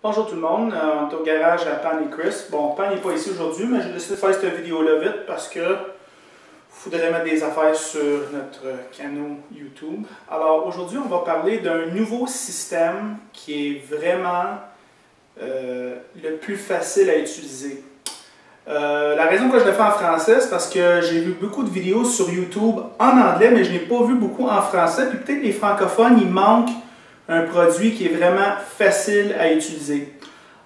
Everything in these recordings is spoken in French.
Bonjour tout le monde, on est au garage à Pan et Chris. Bon, Pan n'est pas ici aujourd'hui, mais j'ai décidé de faire cette vidéo-là vite parce que faudrait mettre des affaires sur notre canal YouTube. Alors aujourd'hui, on va parler d'un nouveau système qui est vraiment le plus facile à utiliser. La raison que je le fais en français, c'est parce que j'ai vu beaucoup de vidéos sur YouTube en anglais, mais je n'ai pas vu beaucoup en français. Puis peut-être les francophones, il manque un produit qui est vraiment facile à utiliser.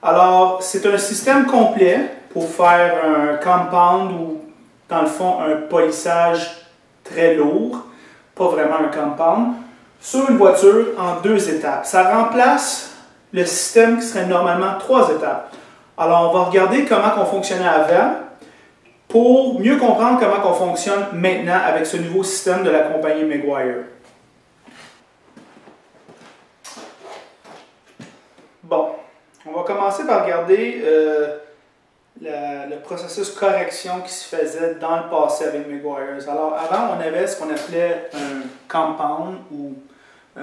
Alors, c'est un système complet pour faire un compound ou, dans le fond, un polissage très lourd, pas vraiment un compound, sur une voiture en 2 étapes. Ça remplace le système qui serait normalement 3 étapes. Alors, on va regarder comment on fonctionnait avant pour mieux comprendre comment on fonctionne maintenant avec ce nouveau système de la compagnie Meguiar. Bon, on va commencer par regarder le processus correction qui se faisait dans le passé avec Meguiar. Alors, avant, on avait ce qu'on appelait un compound, ou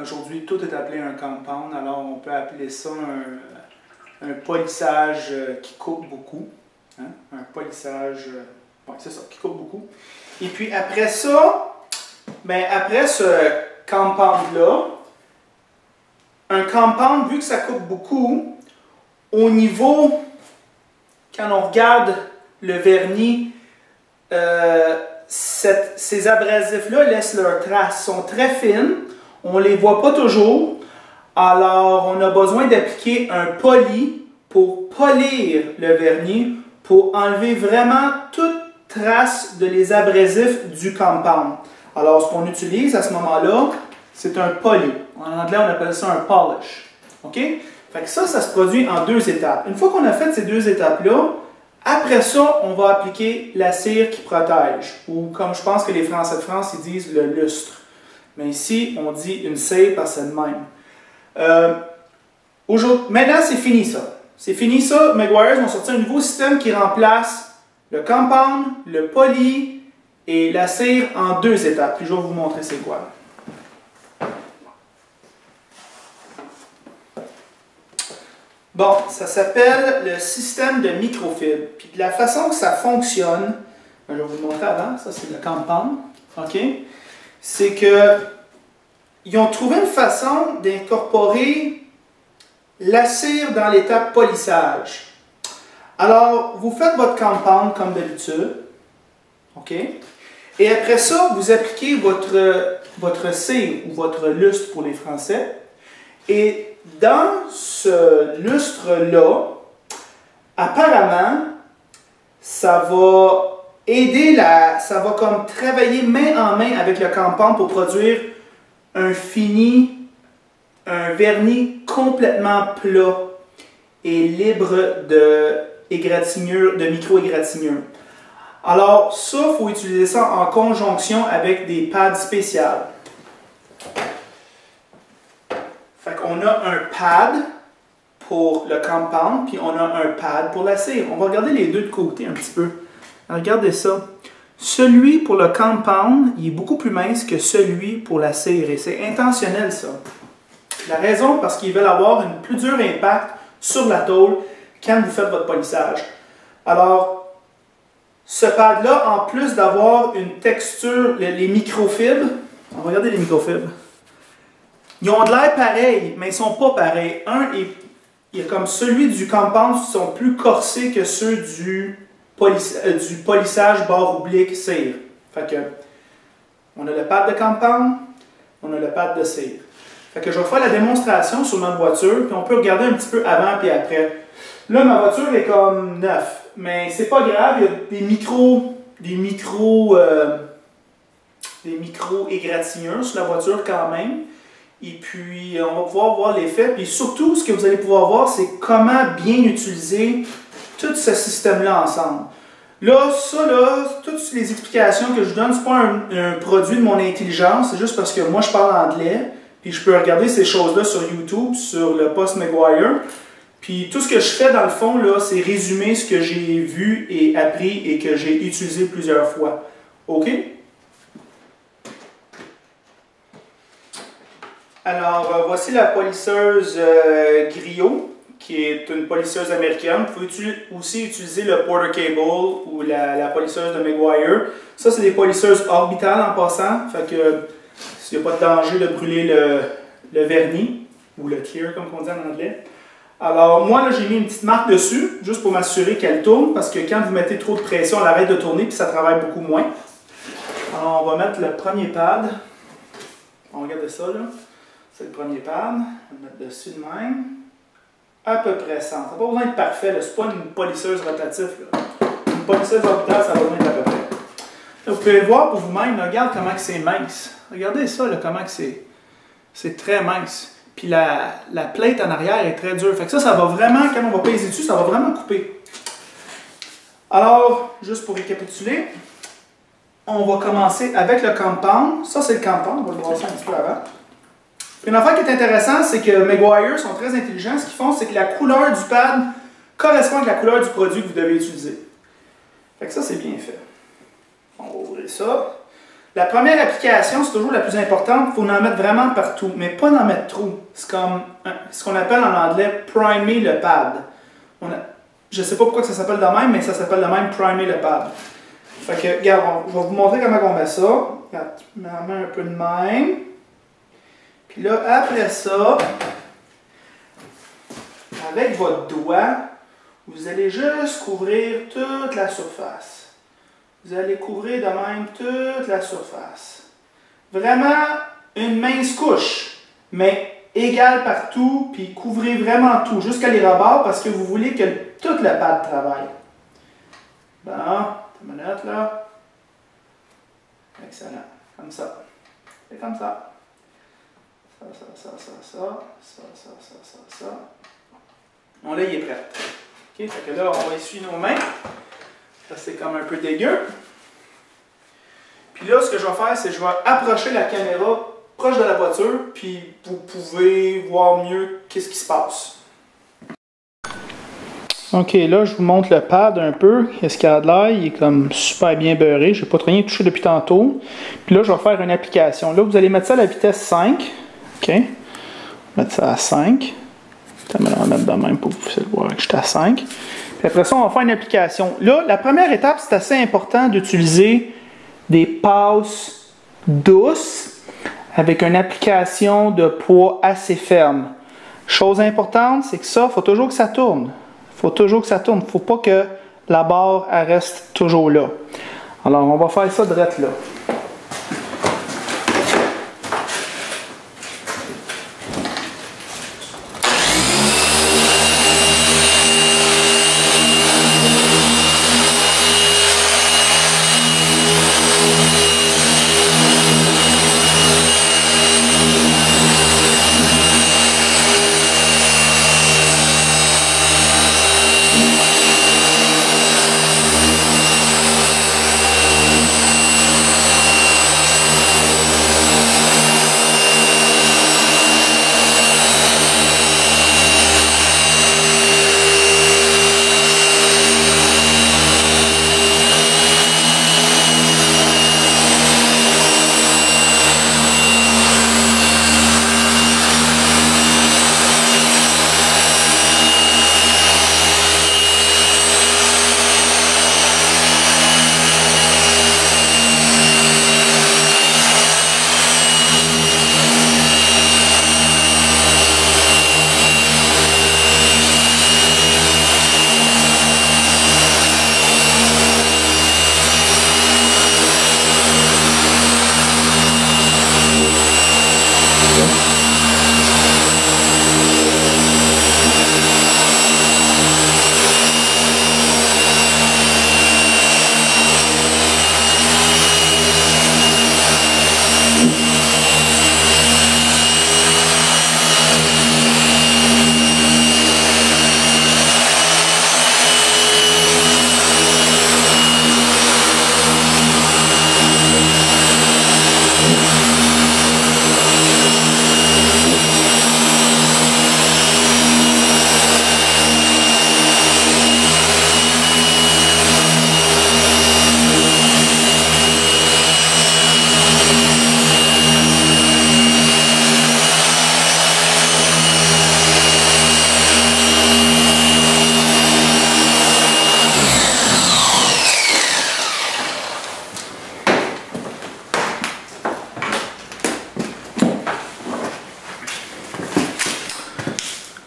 aujourd'hui, tout est appelé un compound. Alors, on peut appeler ça un polissage qui coupe beaucoup. Hein? Un polissage, ouais, c'est ça, qui coupe beaucoup. Et puis, après ça, ben, après ce compound-là, un compound, vu que ça coupe beaucoup, au niveau, quand on regarde le vernis, ces abrasifs-là laissent leurs traces, sont très fines, on ne les voit pas toujours, alors on a besoin d'appliquer un poli pour polir le vernis, pour enlever vraiment toute trace de les abrasifs du compound. Alors ce qu'on utilise à ce moment-là, c'est un poli. En anglais, on appelle ça un polish. OK? Fait que ça se produit en 2 étapes. Une fois qu'on a fait ces 2 étapes-là, après ça, on va appliquer la cire qui protège. Ou comme je pense que les Français de France, ils disent le lustre. Mais ici, on dit une cire parce que c'est le même. Maintenant, c'est fini ça. C'est fini ça. Meguiar vont sortir un nouveau système qui remplace le compound, le poli et la cire en 2 étapes. Puis je vais vous montrer c'est quoi. Bon, ça s'appelle le système de microfibre. Puis de la façon que ça fonctionne, je vais vous le montrer avant, ça c'est le compound, OK? C'est que ils ont trouvé une façon d'incorporer la cire dans l'étape polissage. Alors, vous faites votre compound comme d'habitude, OK? Et après ça, vous appliquez votre cire ou votre lustre pour les Français. Et dans ce lustre-là, apparemment, ça va aider ça va comme travailler main en main avec le compound pour produire un vernis complètement plat et libre de micro-égratignures. Alors, ça, il faut utiliser ça en conjonction avec des pads spéciales. Fait qu'on a un pad pour le compound, puis on a un pad pour la cire. On va regarder les deux de côté un petit peu. Regardez ça. Celui pour le compound, il est beaucoup plus mince que celui pour la cire. Et c'est intentionnel, ça. La raison, parce qu'ils veulent avoir un plus dur impact sur la tôle quand vous faites votre polissage. Alors, ce pad-là, en plus d'avoir une texture, les microfibres, on va regarder les microfibres. Ils ont de l'air pareils, mais ils ne sont pas pareils. Il est comme celui du compound, qui sont plus corsés que ceux du polissage barre oblique cire. Fait que, on a le pad de compound, on a le pad de cire. Fait que je vais faire la démonstration sur notre voiture, puis on peut regarder un petit peu avant et après. Là, ma voiture est comme neuve, mais c'est pas grave, il y a des micro égratignures sur la voiture quand même. Et puis, on va pouvoir voir l'effet. Puis surtout, ce que vous allez pouvoir voir, c'est comment bien utiliser tout ce système-là ensemble. Là, toutes les explications que je vous donne, ce n'est pas un produit de mon intelligence. C'est juste parce que moi, je parle anglais. Puis je peux regarder ces choses-là sur YouTube, sur le post Meguiar. Puis tout ce que je fais, dans le fond, c'est résumer ce que j'ai vu et appris et que j'ai utilisé plusieurs fois. OK? Alors, voici la polisseuse Griot qui est une polisseuse américaine. Vous pouvez aussi utiliser le Porter Cable ou la polisseuse de Meguiar. Ça, c'est des polisseuses orbitales en passant. Fait que il n'y a pas de danger de brûler le vernis ou le clear, comme on dit en anglais. Alors, moi, là, j'ai mis une petite marque dessus, juste pour m'assurer qu'elle tourne, parce que quand vous mettez trop de pression, elle arrête de tourner, puis ça travaille beaucoup moins. Alors, on va mettre le premier pad. On regarde ça, là. C'est le premier pad. On va le mettre dessus de même. À peu près 100. Ça n'a pas besoin d'être parfait, c'est pas une polisseuse rotative, là. Une polisseuse orbitale, ça va besoin d'être à peu près. Là, vous pouvez le voir pour vous-même, regarde comment c'est mince. Regardez ça, là, comment c'est très mince. Puis la plate en arrière est très dure. Fait que ça va vraiment, quand on va peser dessus, ça va vraiment couper. Alors, juste pour récapituler, on va commencer avec le compound. Ça, c'est le compound. On va le brasser un petit peu avant. Une affaire qui est intéressante, c'est que Meguiar sont très intelligents. Ce qu'ils font, c'est que la couleur du pad correspond à la couleur du produit que vous devez utiliser. Fait que ça, c'est bien fait. On va ouvrir ça. La première application, c'est toujours la plus importante. Il faut en mettre vraiment partout, mais pas en mettre trop. C'est comme ce qu'on appelle en anglais primer le pad. Je ne sais pas pourquoi ça s'appelle de même, mais ça s'appelle de même primer le pad. Fait que, regarde, je vais vous montrer comment on met ça. Regarde, je mets la main un peu de même. Puis là, après ça, avec votre doigt, vous allez juste couvrir toute la surface. Vous allez couvrir de même toute la surface. Vraiment une mince couche, mais égale partout, puis couvrez vraiment tout, jusqu'à les rebords, parce que vous voulez que toute la pâte travaille. Bon, une minute là. Excellent. Comme ça. C'est comme ça. Ça. Bon, là, il est prêt. OK, fait que là, on va essuyer nos mains. Ça, c'est comme un peu dégueu. Puis là, ce que je vais faire, c'est que je vais approcher la caméra proche de la voiture, puis vous pouvez voir mieux qu'est-ce qui se passe. Ok, là, je vous montre le pad un peu. Qu'est-ce qu'il y a de l'air? Il est comme super bien beurré. Je n'ai pas rien touché depuis tantôt. Puis là, je vais faire une application. Là, vous allez mettre ça à la vitesse 5. Ok. Mettre ça à 5. On va mettre de même pour que vous puissiez voir que je suis à 5. Puis après ça, on va faire une application. Là, la première étape, c'est assez important d'utiliser des passes douces avec une application de poids assez ferme. Chose importante, c'est que ça, il faut toujours que ça tourne. Il faut toujours que ça tourne. Il ne faut pas que la barre elle reste toujours là. Alors, on va faire ça direct là.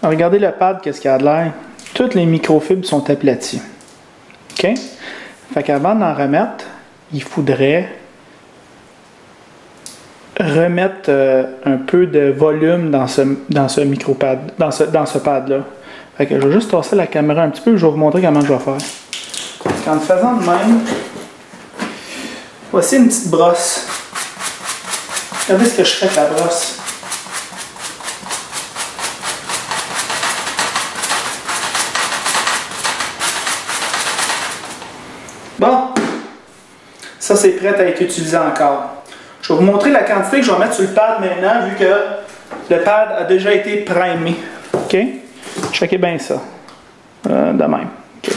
Regardez le pad, qu'est-ce qu'il a de l'air. Toutes les microfibres sont aplaties. OK? Fait qu'avant d'en remettre, il faudrait remettre un peu de volume dans ce micropad, dans ce pad-là. Fait que je vais juste tasser la caméra un petit peu et je vais vous montrer comment je vais faire. En faisant de même, voici une petite brosse. Regardez ce que je fais avec la brosse. Bon, ça c'est prêt à être utilisé encore. Je vais vous montrer la quantité que je vais mettre sur le pad maintenant, vu que le pad a déjà été primé. OK? Checkez bien ça. De même. OK.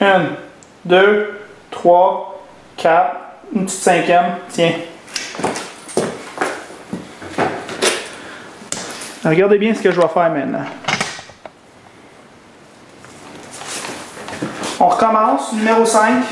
1, 2, 3, 4, une petite cinquième. Tiens. Regardez bien ce que je vais faire maintenant. On recommence, numéro 5.